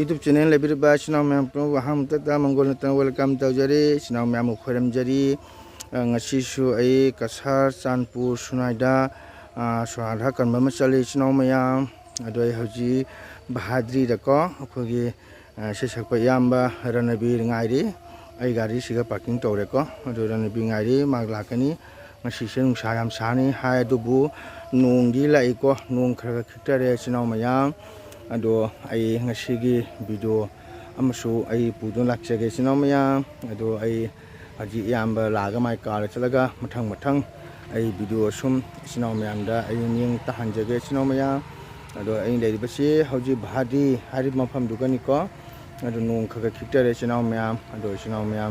YouTube channel lebih channel memang pro ham tata manggol tata welcome tau jari channel memang khairam jari ngasi su ai kasar Chanpur Sunaida suara kan mama cali channel memang adoi haji bahadri dako khogi sesak payamba ranabi ngairi ai gari siga parking tore ko ado ranabi ngairi maglakani ngasi senung sayam sani hai dubu nung di lai ko nung khara khitare channel memang ado ai ngasigi video amasu ai pudun lakchage sinomaya ado ai haji yamba laga mai kala chalaga mathang ai video sum sinomaya ai ning tahanjage sinomaya ado ai dei basi haji bhadi hari mafam dugani ko ado nung khaga khitare sinomaya ado sinomaya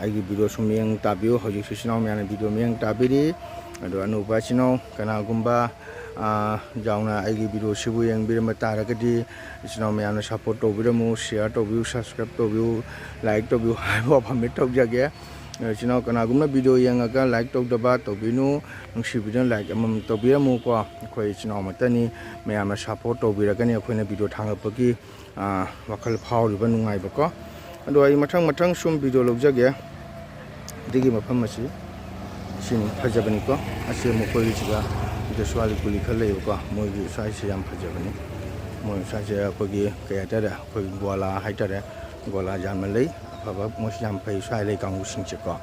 ai video sum yang tabiu haji sinomaya video yang tabiri ado anu basino kana gumba jauna aigi video sibu yang birama taragadi isno mayamna support to biramu share to view subscribe to view like to view haibo phamit tok jage isno kana gumna video yang aga like to daba to binu nungsi video like amam to biramu ko khoi isno matani mayamna support to biragani khoina video thangapaki wakal phau riba nungai bako ado ai mathang sum video log jage digi mafam masi sin phajabani ko ase mokoi jiga swali kuli khale ko moi gi sai se yam phajabani moi sai se ko gi kaya tara ko gola haitare gola jam lai phaba mo yam phai sai lai kang using che ko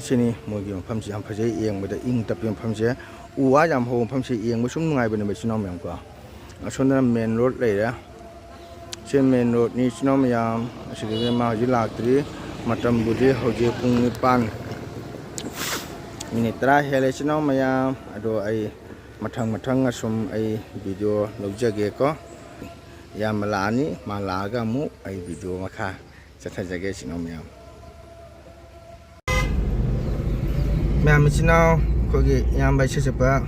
asini moi gi pham si yam phajai eng bada ing tap yam pham se uwa yam ho pham se eng mo sum nungai bani me sinom yam ko asona main road lai ra chen main road ni sinom yam asigi ma ji laktri matam budi hoje pung nipan minit tra hele sinom yam ado ai mathang asum ai video lojage ko yam malani malaga mu ai video makha chathajage sinom yam chino kogi yam bai sesepa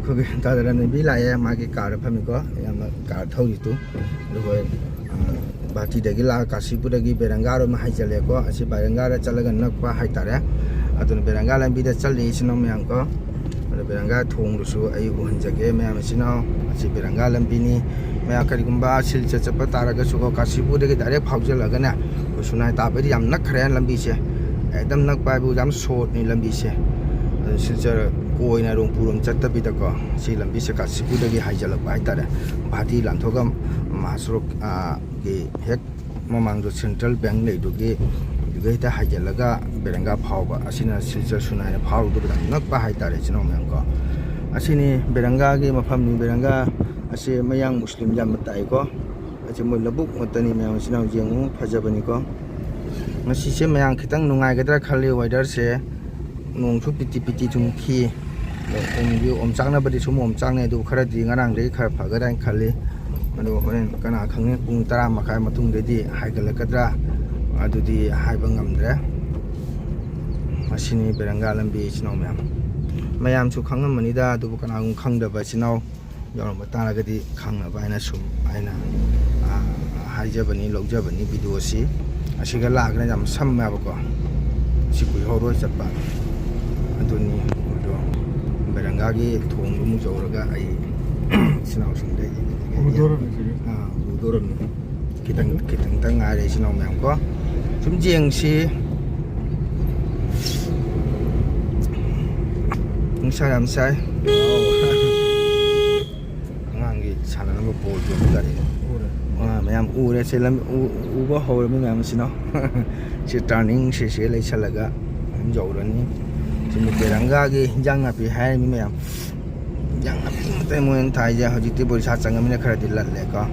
kogi tadaran bi lae magi kar phami ko yam kar thori tu loi bati dagi la kasipu dagi berangaro ma haijale ko asi berangara chalaga nakpa haitare adun berangala bi da chali sinom yam ko berangga thong rusu ai uhanjage me amsino asi berangga lambini me akarigumba sil chachapa taraga suko kasipu de dare phaujalaga na sunai ta bari yam nakhre lambi se ekdam nak pai bu jam short ni lambi se silchar koina rong purum chatta bi da ko si lambi se kasipu de haijala pai tare bhati lanthogam masrok ge hek mamang do central bank nei do ge gita hajalaga berangga phawba asina silchar sunai phaw du nak pa hai tare chino mang ko asini berangga gi mafam ni berangga ase mayang muslim jam tai ko ase mo labuk motani mayang sinau jengu phajabani ko ngasi se mayang khitang nungai gadra khali weather se nong chu piti thum khi ong yu om changna badi sum om changne du khara di ngarang dei khar phagaran khali mano horen kana khangne pung 10 makai matung de di haigalakadra adudi haiba ngamdre masini berangga lambi chino mayam chu khangam manida du kana gung khangdaba chino yaram taragadi khangna baina sum aina haijabani logjabani video si asiga lagna jam samma bako sikui horo chapa aduni do berangga gi thong lu mu jawraga ai chino sungde udoron kitang tang ngare chino mayam ko 좀 지행시 사람 살 ngang sana nama bol jom dari mayam ure selam uba hol mayam sino si turning si lay salaga jauran ni sini berangga gi jang api hai mayam jang api mate mo yang thai ja haji te bol sa changam ne khara dilal le ka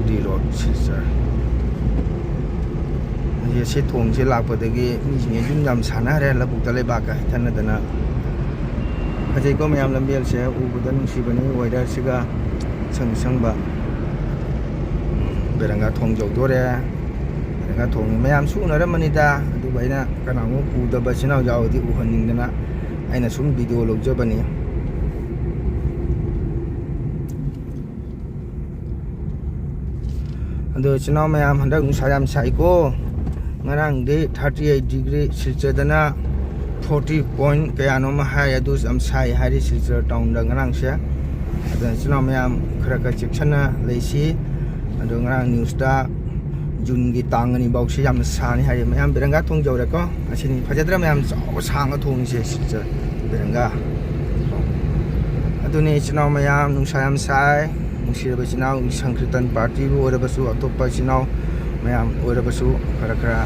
di road sir ye se thong se lak padagi ni jum jam sana re la buk tale ba ka than dana ajai ko mayam lambel se u budan sibani weather siga sang ba berangga thong jog dore berangga thong mayam su na ramani da du baina kana ngo pu da ba sinau jaw di u haning dana aina sum video log jabani ando sinau mayam handak sayam sai ko ngarang de 38 degree silchadana 40 point kaya no ma hai adu am sai hari silchar town da ngarang sha ꯑꯗꯨꯅ ꯏꯆꯤꯜ ꯏꯅꯥꯎ ꯃꯌꯥꯝ ꯈꯔ ꯆꯦꯛꯁꯤꯟꯅ ꯂꯩꯁꯤ ꯑꯗꯣ ꯉꯔꯥꯡ ꯅ꯭ꯌꯨꯁꯇ ꯖꯨꯟꯒꯤ ꯇꯥꯡ 2 ꯐꯥꯎꯁꯤ ꯌꯥꯝꯅ ꯁꯥꯅꯤ ꯍꯥꯏꯔꯤ ꯃꯌꯥꯝ ꯕꯦꯔꯪꯒꯥ ꯊꯣꯡ ꯌꯧꯔꯦꯀꯣ ꯑꯁꯤꯅꯤ ꯐꯖꯗ꯭ꯔꯥ ꯃꯌꯥꯝ ꯆꯥꯎꯕ ꯁꯥꯡꯉ ꯊꯣꯡꯁꯦ ꯕꯦꯔꯪꯒꯥ ꯑꯗꯨꯅꯤ ꯏꯆꯤꯜ ꯏꯅꯥꯎ ꯃꯌꯥꯝ ꯅꯨꯡꯁꯥ ꯌꯥꯝ ꯁꯥꯏ ꯅꯨꯡꯁꯤꯔꯕ ꯏꯆꯤꯜ ꯏꯅꯥꯎ ꯁꯪꯀ꯭ꯔꯤꯇꯟ ꯄꯥꯔꯇꯤꯕꯨ ꯑꯣꯏꯔꯕꯁꯨ ꯑꯇꯣꯞꯄ ꯏꯆꯤꯜ ꯏꯅꯥꯎ ꯃꯌꯥꯝ ꯑꯣꯏꯔꯕꯁꯨ ꯈꯔ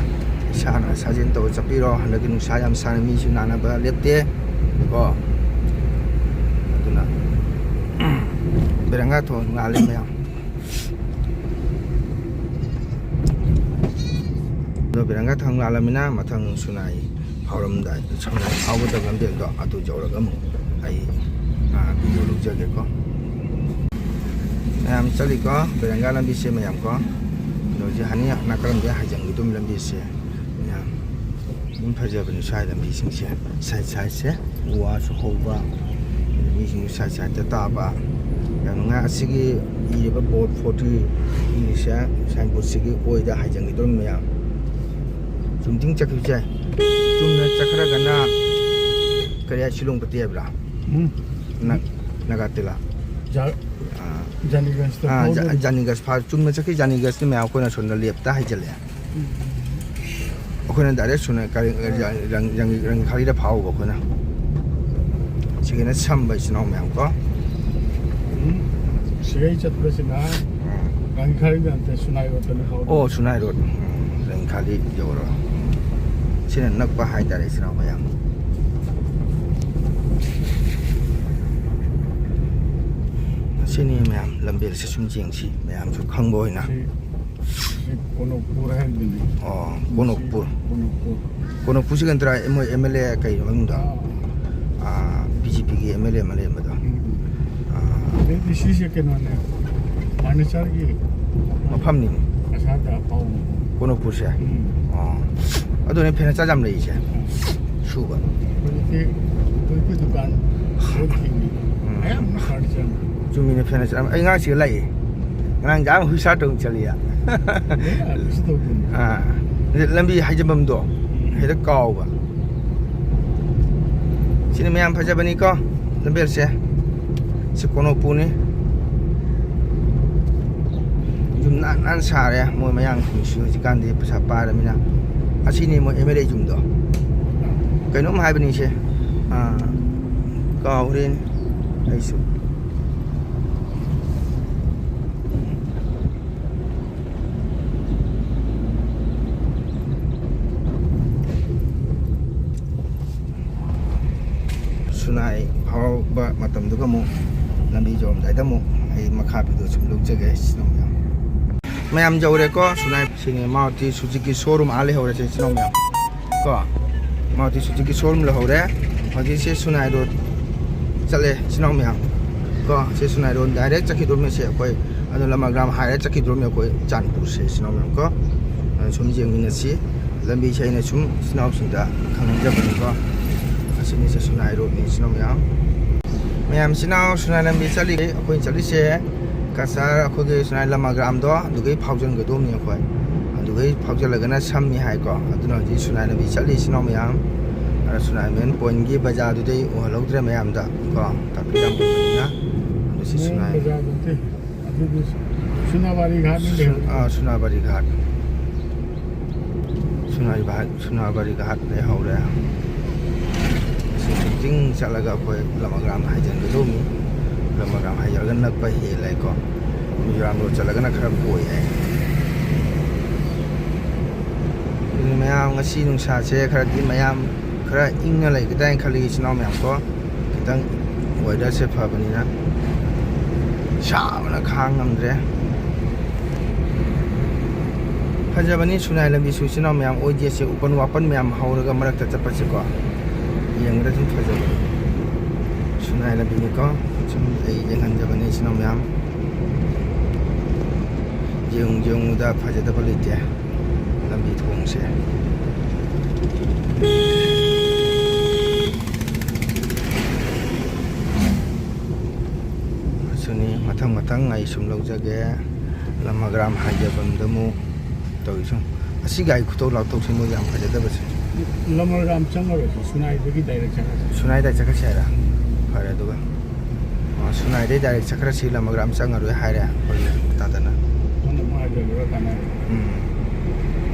ꯏꯁꯥꯅ ꯁꯥꯖꯦꯟ ꯇꯧꯔ ꯆꯠꯄꯤꯔꯣ ꯍꯟꯗꯛꯀꯤ ꯅꯨꯡꯁꯥ ꯌꯥꯝ ꯁꯥꯅ ꯃꯤꯁꯨ ꯅꯥꯅꯕ ꯂꯦꯞꯇꯦ ꯀꯣ ꯑꯗꯨꯅ ꯕꯦꯔꯪꯒꯥ ꯊꯣꯡ ꯉꯥꯜꯂꯤ ꯃꯌꯥꯝ ꯑꯗꯣ ꯕꯦꯔꯪꯒꯥ ꯊꯣꯡ ꯉꯥꯜꯂꯃꯤꯅ ꯃꯊꯪ ꯁꯨꯅꯥꯏ ꯐꯥꯎꯔꯝꯗꯥꯏ ꯁꯨꯅꯥꯏ ꯐꯥꯎꯒꯗꯕ ꯂꯝꯕꯦꯜꯗꯣ ꯑꯗꯨ ꯌꯧꯔꯒ ꯑꯃꯨꯛ ꯑꯩ ꯚꯤꯗꯤꯑꯣ ꯂꯧꯖꯒꯦꯀꯣ ꯃꯌꯥꯝ ꯆꯠꯂꯤꯀꯣ ꯕꯦꯔꯪꯒꯥ ꯂꯝꯕꯤꯁꯦ ꯃꯌꯥꯝ ꯀꯣ ꯑꯗꯣ ꯍꯧꯖꯤꯛ ꯍꯅꯤ ꯅꯥꯀꯜꯂꯝꯗ ꯍꯥꯏꯖꯟꯒꯗꯕ ꯂꯝꯕꯤꯁꯦ ꯃꯌꯥꯝ ꯑꯗꯨꯝ ꯐꯖꯕꯅꯤ ꯁ꯭ꯋꯥꯏ ꯂꯝꯕꯤꯁꯤꯡꯁꯦ ꯁꯥꯏꯠꯁꯦ ꯎ ꯋꯥꯁꯨ ꯍꯧꯕ ꯃꯤꯁꯤꯡꯁꯨ ꯁꯥꯏꯠꯇ ꯇꯥꯕ ꯌꯥꯝ ꯅꯨꯡꯉꯥꯏ ꯑꯁꯤꯒꯤ ꯏꯔꯤꯕ ꯕꯣꯔꯗ 40 ꯏꯪꯂꯤꯁꯁꯦ ꯁꯥꯏꯟꯕꯣꯔꯗꯁꯤꯒꯤ ꯑꯣꯏꯗ ꯍꯥꯏꯖꯟꯒꯗꯕ ꯃꯌꯥꯝ ꯆꯨꯝꯗꯤꯡ ꯆꯠꯈꯤꯕꯁꯦ ꯆꯨꯝꯅ ꯆꯠꯈ꯭ꯔꯒꯅ ꯀꯔꯤ ꯁꯤꯂꯣꯡꯄꯇꯤ ꯍꯥꯏꯕ꯭ꯔꯥ ꯅꯥꯒꯥꯇꯦꯂꯥ ꯖꯥꯅꯤꯒꯁ ꯐꯥ ꯆꯨꯝꯅ ꯆꯠꯈꯤ ꯖꯥꯅꯤꯒꯁꯅꯤ ꯃꯌꯥꯝ ꯑꯩꯈꯣꯏꯅ ꯁꯣꯝꯗ ꯂꯦꯞꯇ ꯍꯥꯏꯖꯜꯂꯦ ꯑꯩꯈꯣꯏꯅ ꯗꯥꯏꯔꯦꯛ ꯁꯣꯝꯗ ꯔꯪꯈꯥꯂꯤꯗ ꯐꯥꯎꯕ ꯑꯩꯈꯣꯏꯅ ꯁꯤꯒꯤꯅ ꯁꯝꯕ ꯏꯆꯤꯜ ꯏꯅꯥꯎ ꯃꯌꯥꯝ ꯀꯣ 시간이 쳤으나 랑카리한테 수나이 어떤 거 ꯑꯣ ꯁꯨꯅꯥꯏ ꯔꯣꯗ ꯔꯪꯈꯥꯂꯤ ꯌꯧꯔꯣ ꯁꯤꯅ ꯅꯛꯄ ꯍꯥꯏꯇꯥꯔꯦ ꯏꯆꯤꯜ ꯏꯅꯥꯎ ꯃꯌꯥꯝ ꯁꯤꯅꯤ ꯃꯌꯥꯝ ꯂꯝꯕꯦꯜꯁꯦ ꯁꯨꯝ ꯌꯦꯡꯁꯤ ꯃꯌꯥꯝꯁꯨ ꯈꯪꯕ ꯑꯣꯏꯅ कोनोपुर है ꯑꯣ ꯀꯣꯅꯣꯛꯄꯨꯔꯁꯤ ꯀꯟꯇ꯭ꯔꯥ ꯃꯣꯏ MLA ꯀꯩꯅꯣ ꯃꯅꯨꯡꯗ BJPꯒꯤ MLA ꯑꯃ ꯂꯩꯔꯝꯕꯗꯣ 시시 केनो네 마니차르기 ꯃꯐꯝꯅꯤ 아사다 파우 ꯀꯣꯅꯣꯛꯄꯨꯔꯁꯦ ꯑꯗꯨꯅꯦ ꯐꯦꯅ ꯆꯥ ꯌꯥꯝ ꯂꯩꯔꯤꯁꯦ ꯁꯨꯕ 그 두칸 쇼팅이 아ям 카르잖아 ꯆꯨꯝꯃꯤꯅꯦ ꯐꯦꯅ ꯆꯥ ꯑꯩ ꯉꯥꯡꯁꯤꯒ ꯂꯩ ꯉꯔꯥꯡ ꯖꯥꯝ ꯍꯨꯏꯁꯥ ꯇꯧ ꯆꯠꯂꯤꯌꯥ ꯂꯝꯕꯤ ꯍꯥꯏꯖꯟꯐꯝꯗꯣ ꯍꯦꯛꯇ ꯀꯥꯎꯕ ꯁꯤꯅꯤ ꯃꯌꯥꯝ ꯐꯖꯕꯅꯤꯀꯣ ꯂꯝꯕꯦꯜꯁꯦ ꯁꯤ ꯀꯣꯅꯣꯛꯄꯨꯔꯅꯤ ꯌꯨꯝ ꯅꯥꯟ ꯁꯥꯔꯦ ꯃꯣꯏ ꯃꯌꯥꯡꯁꯤꯡꯁꯨ ꯍꯧꯖꯤꯛꯀꯥꯟꯗꯤ ꯄꯩꯁꯥ ꯄꯥꯔꯃꯤꯅ ꯑꯁꯤꯅꯤ ꯃꯣꯏ MLA ꯌꯨꯝꯗꯣ ꯀꯩꯅꯣꯝ ꯍꯥꯏꯕꯅꯤꯁꯦ ꯀꯥꯎꯔꯦꯅꯦ ꯑꯩꯁꯨ ꯁꯨꯅꯥꯏ ꯐꯥꯎꯕ ꯃꯇꯝꯗꯨꯒ ꯑꯃꯨꯛ ꯂꯝꯕꯤ ꯌꯧꯔꯝꯗꯥꯏꯗ ꯑꯃꯨꯛ ꯑꯩ ꯃꯈꯥ ꯚꯤꯗꯤꯑꯣ ꯁꯨꯝ ꯂꯧꯖꯒꯦ ꯁꯤꯅ ꯃꯌꯥꯝ ꯌꯧꯔꯦꯀꯣ ꯁꯨꯅꯥꯏ ꯁꯤꯅꯤ ꯃꯥꯔꯨꯇꯤ ꯁꯨꯖꯨꯀꯤ ꯁꯣꯔꯨꯝ ꯂꯩꯍꯧꯔꯦ ꯁꯤ ꯏꯆꯤꯜ ꯏꯅꯥꯎ ꯃꯌꯥꯝ ꯀꯣ ꯃꯥꯔꯨꯇꯤ ꯁꯨꯖꯨꯀꯤ ꯁꯣꯔꯨꯝ ꯂꯩꯍꯧꯔꯦ ꯍꯧꯖꯤꯛꯁꯦ ꯁꯨꯅꯥꯏ ꯔꯣꯗ ꯆꯠꯂꯦ ꯏꯆꯤꯜ ꯏꯅꯥꯎ ꯃꯌꯥꯝ ꯀꯣ ꯁꯤ ꯁꯨꯅꯥꯏ ꯔꯣꯗ ꯗꯥꯏꯔꯦꯛ ꯆꯠꯈꯤꯗꯣꯔꯤꯕꯁꯦ ꯑꯩꯈꯣꯏ ꯑꯗꯨ ꯂꯃꯒ꯭ꯔꯥꯝ ꯍꯥꯏꯔ ꯆꯠꯈꯤꯗꯣꯔꯤꯕꯅꯤ ꯑꯩꯈꯣꯏ ꯆꯥꯟꯄꯨꯔꯁꯦ ꯏꯆꯤꯜ ꯏꯅꯥꯎ ꯃꯌꯥꯝ ꯀꯣ ꯁꯨꯝ ꯌꯦꯡꯃꯤꯟꯅꯁꯤ ꯂꯝꯕꯤꯁꯦ ꯑꯩꯅ ꯁꯨꯝ ꯏꯆꯤꯜ ꯏꯅꯥꯎꯁꯤꯡꯗ ꯈꯪꯍꯟꯖꯕꯅꯤꯀꯣ ꯑꯁꯤꯅꯤꯁꯦ ꯁꯨꯅꯥꯏ ꯔꯣꯗꯅꯤ ꯏꯆꯤꯜ ꯏꯅꯥꯎ ꯃꯌꯥꯝ ꯏꯆꯤꯜ ꯏꯅꯥꯎ ꯁꯨꯅꯥꯏ ꯂꯝꯕꯤ ꯆꯠꯂꯤ ꯑꯩꯈꯣꯏꯅ ꯆꯠꯂꯤꯁꯦ ꯀꯁꯥꯔ ꯑꯩꯈꯣꯏꯒꯤ ꯁꯨꯅꯥꯏ ꯂꯃꯒ꯭ꯔꯥꯝꯗꯣ ꯑꯗꯨꯒꯩ ꯐꯥꯎꯖꯟꯒꯗꯧꯕꯅꯤ ꯑꯩꯈꯣꯏ ꯑꯗꯨꯒꯩ ꯐꯥꯎꯖꯜꯂꯒꯅ ꯁꯝꯃꯤ ꯍꯥꯏꯀꯣ ꯑꯗꯨꯅ ꯍꯧꯖꯤꯛ ꯁꯨꯅꯥꯏ ꯂꯝꯕꯤ ꯆꯠꯂꯤ ꯏꯆꯤꯜ ꯏꯅꯥꯎ ꯃꯌꯥꯝ ꯁꯨꯅꯥꯏ ꯃꯦꯟ ꯄꯣꯏꯟꯒꯤ ꯕꯖꯥꯔꯗꯨꯗꯩ ꯎꯍꯜꯍꯧꯗ꯭ꯔꯦ ꯃꯌꯥꯝꯗ ꯀꯣ ꯇꯥꯛꯄꯤꯔꯝꯕꯅꯤꯅ ꯑꯗꯨ ꯁꯤ ꯁꯨꯅꯥꯏ सुनाबारी घाट सुनाबारी घाट सुनाबारी घाट लेहौरे चिंग चलगा अखोय लमग्राम हाइजनगदोमी लमग्राम हाइजरगा नकपा हेलाइको मिजोराम रो चलगना खरा कोय है मयाम ngasi nungsa se khara di mayam khara ingna lai gidai khali chinaw mayam ko kitang weather se phabani na shabana khang ngamdre फजबनी सुनाई लंबी सुचिना मैम ओजे से उपन वापन मैम हौरगा मरक चपसे को यंगदा जुम फजबनी सुनाई लंबी को जुम ए यंगनजबनी सिना मैम जेंग दा फजदब लेते लंबी थोंग से सुनी मथंग मथंग आई सुम लौजगे लमग्राम हाइजबमदमु तौसुं असि गाई खुतो लाउथौसिं मो याम फजदबसे लमग्राम चंगरो सुनाई दगी डायरेक्ट चका सुनाई दा चका सेरा फरे दुगा sunai dai direct sakra sila magram sangaroi haire tadana mana mai de ra kana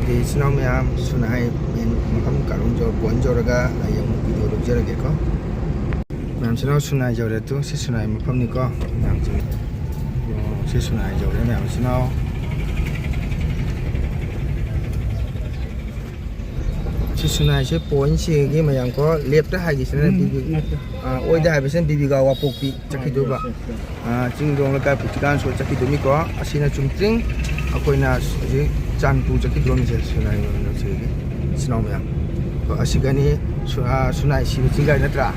di sinau myam sunai men makam karung jo bonjo raga ayam video rujara ge ko myam sinau sunai jore tu si sunai makam ni ko myam si sunai jore myam sinau si sunai se point si ge mayam ko lep ta ha gi sene bibi oi da ha besen bibi ga wa pokpi chaki do ba ching dong la ka pitikan so chaki do mi ko asina chumtring akoina ji chanpu chaki do mi se sunai no se ge sinau myam ko asigani sunai si bi chingai natra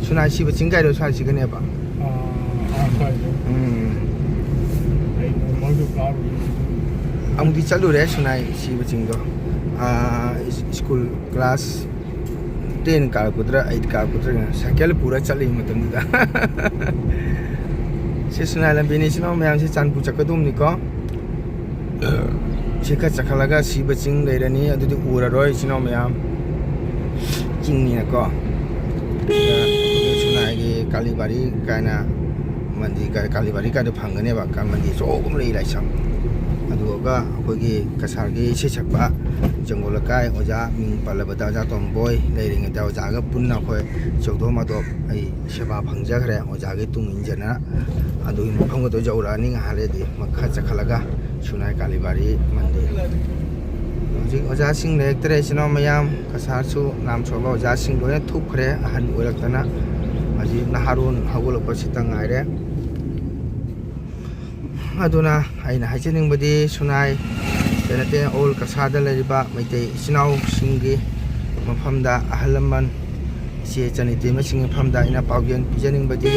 sunai si bi chingai do sa si gane ba sai ai mo du ka ang di chalu re sunai si bi ching do school class 10 ka putra 8 ka putra sakel pura chali matam da se sunai lam bini sinau myam se chanpu chakadum ni ko se ka chakhalaga si ba ching leirani adudi ura roi sinau myam ching ni ko sunai ge kalibari kana mandi ka kalibari ka de phangane ba ka mandi so gum lei lai sam aduga akogi kasargi se chakpa jangol kai oja ming palabada ja tomboy leiring da oja ga punna khoi chokdo ma do ai seba phangja khare oja ge tung injana adu in phang do jawra ning hale di makha chakhalaga sunai kalibari mandi ji oja sing lek tre sino mayam kasar su nam soba oja sing do thup khare ahan orak tana aji naharun hagol pasitang aire aduna aina haichening badi sunai tenate all kasada leriba maitei sinau singi mafamda ahalaman se chanite masing famda ina pawgen pijaning badi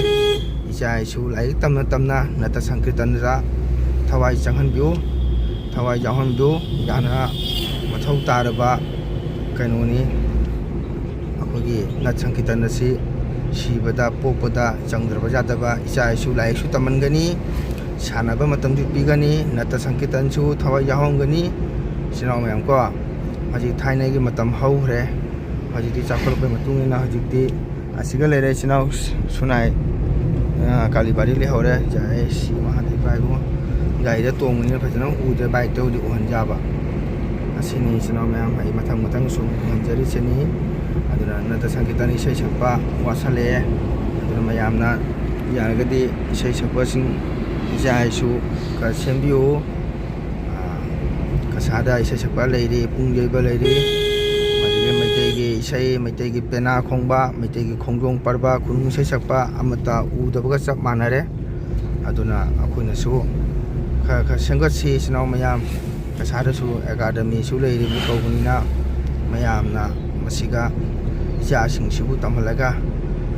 isai su lai tamna nata sankirtan ra thawai changhan biu thawai jahon biu yana mathau taraba kainoni akogi nat sankirtan si sibada popada changdraba jadaba isai su lai su tamangani sanaba matam ju pigani nata sankirtan su thawai jahongani sinau mayam ko haji thainai gi matam hauhre haji ti chakhol pe matung ina haji ti asiga lere sinau sunai kalibari le hore jai si mahati bai bu gai da tong ni phajana u de bai to di on jaba asini sinau mayam ai mathang su ngamjari cheni aduna nata sankirtan isai chapa wasale aduna mayam na yaragadi isai chapa sing jai su ka sembiu kasada isai chapa leiri pungjai ba leiri madile maitei gi pena khongba maitei gi khongjong parba khunung isai chapa amata u dabaga chap manare aduna akoina su ka sengat si sinau mayam kasada su academy su leiri bu kaunina mayam na masiga ja sing sibu tamhalaga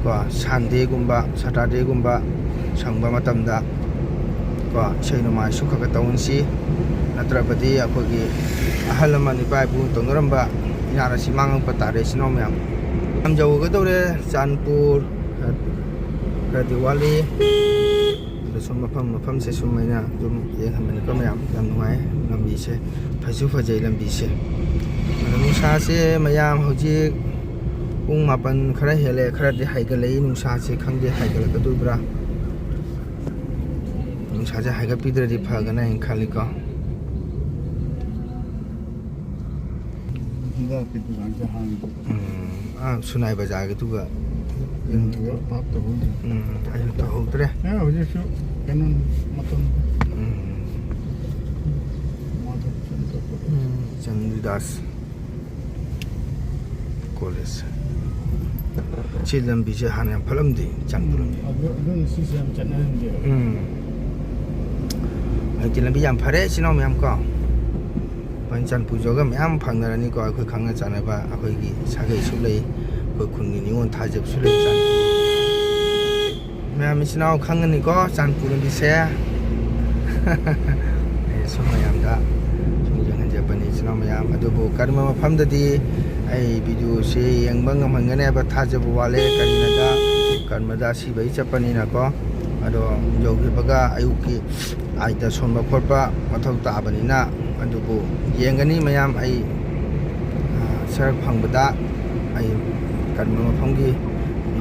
ko Sunday gumba Saturday gumba sangba matamda ko seino mai sukha ka taun si natrapati akogi ahalaman ipai bu tongramba inara simang patare sino myam amjau ga dore Chanpur Diwali da som mafam se sumaina dum yeng hamen ko myam yam nuai lambi se phasu phajai lambi se nusa se mayam hoji pung mapan khara hele khara de haiga lei nusa se khangde haiga la kadubra nusa je haiga pidra di phagana in khali ko da pitu gan ja han sunai bazaar ge tu ga pap to ayo to hotre ya hoje su kenon maton Chandidas college chilam bi je han phalam di Chanpur adun system channel de ai chilam bi yam phare sinau myam ko panjan pujoga myam phangna ni ko khoi khangna chana ba akhoi gi sagai su lei khoi khun ni niwon thajab su lei chan myam sinau khangna ni ko Chanpur bi se so myam da sungjang Japanese sinau myam adobo karma mafam da di ai video se yang bang mangane ba thajab wale karina da karma da si bai chapani na ko ado jogi baga ayuki aida somba khorpa mathau ta bani na adubu yengani mayam ai sarak phangbada ai karma mafamgi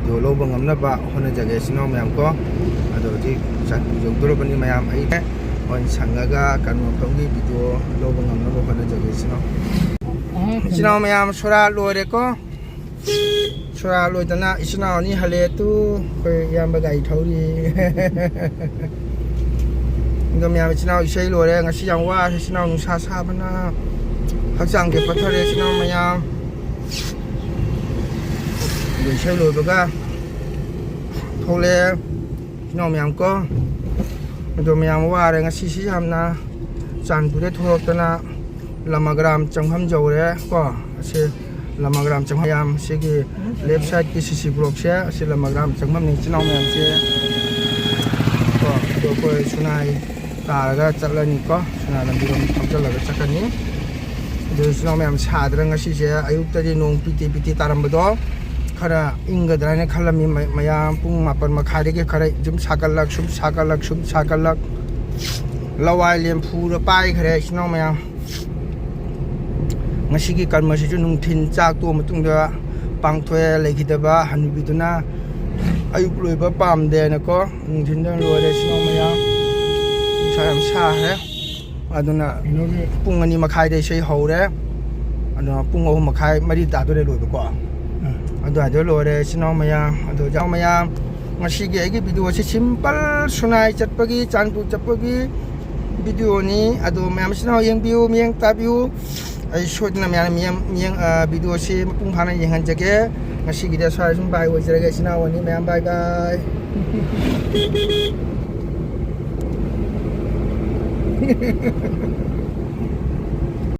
video ꯂꯧꯕ ꯉꯝꯅꯕ ꯍꯣꯠꯅꯖꯒꯦ ꯏꯆꯤꯟ ꯏꯅꯥꯎ ꯃꯌꯥꯝ ꯀꯣ ꯑꯗꯣ ꯍꯧꯖꯤꯛ ꯆꯥꯟꯄꯨꯔ ꯌꯧꯗꯣꯔꯕꯅꯤ ꯃꯌꯥꯝ ꯑꯩ ꯍꯣꯔꯦꯟ ꯁꯪꯉꯒ ꯀꯩꯅꯣ ꯃꯐꯝꯒꯤ ꯚꯤꯗꯤꯑꯣ ꯂꯧꯕ ꯉꯝꯅꯕ ꯍꯣꯠꯅꯖꯒꯦ ꯏꯆꯤꯟ ꯏꯅꯥꯎ ꯃꯌꯥꯝ ꯁꯣꯔꯥ ꯂꯣꯏꯔꯦꯀꯣ ꯁꯣꯔꯥ ꯂꯣꯏꯗꯅ ꯏꯆꯤꯟ ꯏꯅꯥꯎ ꯑꯅꯤ ꯍꯜꯂꯦ ꯇꯨ ꯑꯩꯈꯣꯏ ꯏꯌꯥꯝꯕ ꯒꯥꯔꯤ ꯊꯧꯔꯤ ꯑꯗꯣ ꯃꯌꯥꯝ ꯏꯆꯤꯟ ꯏꯅꯥꯎ ꯏꯁꯩ ꯂꯣꯏꯔꯦ ꯉꯁꯤ ꯌꯥꯝ ꯋꯥꯔꯦ ꯏꯆꯤꯟ ꯏꯅꯥꯎ ꯅꯨꯡꯁꯥ ꯁꯥꯕꯅ ꯍꯛꯆꯥꯡꯁꯦ ꯄꯠꯊꯔꯦ ꯏꯆꯤꯟ ꯏꯅꯥꯎ ꯃꯌꯥꯝ ꯑꯗꯣ ꯏꯁꯩ ꯂꯣꯏꯕꯒ ꯊꯣꯛꯂꯛꯑꯦ ꯏꯆꯤꯟ ꯏꯅꯥꯎ ꯃꯌꯥꯝ ꯀꯣ ꯑꯗꯣ ꯃꯌꯥꯝ ꯋꯥꯔꯦ ꯉꯁꯤꯁꯤ ꯌꯥꯝꯅ ꯆꯥꯟꯄꯨꯔꯗ ꯊꯣꯛꯂꯛꯇꯅ ꯂꯃꯒ꯭ꯔꯥꯝ ꯆꯪꯐꯝ ꯌꯧꯔꯦ ꯀꯣ ꯑꯁꯤ ꯂꯃꯒ꯭ꯔꯥꯝ ꯆꯪꯐꯝ ꯃꯌꯥꯝ ꯁꯤꯒꯤ ꯂꯦꯞ ꯁꯥꯏꯗꯀꯤ ꯁꯤꯁꯤ ꯕ꯭ꯂꯣꯛꯁꯦ ꯑꯁꯤ ꯂꯃꯒ꯭ꯔꯥꯝ ꯆꯪꯐꯝꯅꯤ ꯏꯆꯤꯟ ꯏꯅꯥꯎ ꯃꯌꯥꯝꯁꯦ ꯀꯣ ꯑꯗꯣ ꯑꯩꯈꯣꯏ ꯁꯨꯅꯥꯏ ꯇꯥꯔꯒ ꯆꯠꯂꯅꯤ ꯀꯣ ꯁꯨꯅꯥꯏ ꯂꯝꯕꯤꯔꯣꯝ ꯊꯧꯖꯤꯜꯂꯒ ꯆꯠꯀꯅꯤ ꯑꯗꯨ ꯏꯆꯤꯟ ꯏꯅꯥꯎ ꯃꯌꯥꯝ ꯁꯥꯗ꯭ꯔ ꯉꯁꯤꯁꯦ ꯑꯌꯨꯛꯇꯗꯤ ꯅꯣꯡ ꯄꯤꯇꯤ ꯄꯤꯇꯤ ꯇꯥꯔꯝꯕꯗꯣ ꯈꯔ ꯏꯪꯒꯗ꯭ꯔꯥꯅ ꯈꯜꯂꯝꯃꯤ ꯃꯌꯥꯝ ꯄꯨꯡ 8:30ꯗꯒꯤ ꯈꯔ ꯁꯨꯝ ꯁꯥꯒꯠꯂꯛ ꯁꯨꯝ ꯁꯥꯒꯠꯂꯛ ꯂꯋꯥꯏ ꯂꯦꯝꯐꯨꯗ ꯄꯥꯏꯈ꯭ꯔꯦ ꯏꯆꯤꯟ ꯏꯅꯥꯎ ꯃꯌꯥꯝ ꯉꯁꯤꯒꯤ ꯀꯔꯃꯁꯤꯁꯨ ꯅꯨꯡꯊꯤꯟ ꯆꯥꯛ ꯇꯣꯛꯑ ꯃꯇꯨꯡꯗ ꯄꯥꯡꯊꯣꯛꯑꯦ ꯂꯩꯈꯤꯗꯕ ꯍꯅꯨꯕꯤꯗꯨꯅ ꯑꯌꯨꯛ ꯂꯣꯏꯕ ꯄꯥꯝꯗꯦꯅꯀꯣ ꯅꯨꯡꯊꯤꯟꯗ ꯂꯣꯏꯔꯦ ꯏꯆꯤꯟ ꯏꯅꯥꯎ ꯃꯌꯥꯝ ꯅꯨꯡꯁꯥ ꯌꯥꯝ ꯁꯥꯈ꯭ꯔꯦ ꯑꯗꯨꯅ ꯄꯨꯡ 2:30ꯗ ꯏꯁꯩ ꯍꯧꯔꯦ ꯑꯗꯨꯅ ꯄꯨꯡ 3:30 4 ꯇꯥꯗꯣꯔꯦ ꯂꯣꯏꯕꯀꯣ ꯑꯗꯨꯋꯥꯏꯗ ꯂꯣꯏꯔꯦ ꯏꯆꯤꯟ ꯏꯅꯥꯎ ꯃꯌꯥꯝ ꯑꯗꯣ ꯏꯆꯤꯟ ꯏꯅꯥꯎ ꯃꯌꯥꯝ ꯉꯁꯤꯒꯤ ꯑꯩꯒꯤ ꯚꯤꯗꯤꯑꯣꯁꯤ ꯁꯤꯝꯄꯜ ꯁꯨꯅꯥꯏ ꯆꯠꯄꯒꯤ ꯆꯥꯟꯄꯨꯔ ꯆꯠꯄꯒꯤ ꯚꯤꯗꯤꯑꯣꯅꯤ ꯑꯗꯣ ꯃꯌꯥꯝ ꯏꯆꯤꯟ ꯏꯅꯥꯎ ꯌꯦꯡꯕꯤꯌꯨ ꯃꯤꯠꯌꯦꯡ ꯇꯥꯕꯤꯌꯨ ꯑꯩ ꯁꯣꯏꯗꯅ ꯃꯌꯥꯝ ꯚꯤꯗꯤꯑꯣꯁꯤ ꯃꯄꯨꯡ ꯐꯥꯅ ꯌꯦꯡꯍꯟꯖꯒꯦ ꯉꯁꯤꯒꯤꯗꯤ ꯁ꯭ꯋꯥꯏ ꯁꯨꯝ ꯕꯥꯏ ꯑꯣꯏꯖꯔꯒꯦ ꯏꯆꯤꯟ ꯏꯅꯥꯎ ꯑꯅꯤ ꯃꯌꯥꯝ ꯕꯥꯏ ꯕꯥꯏ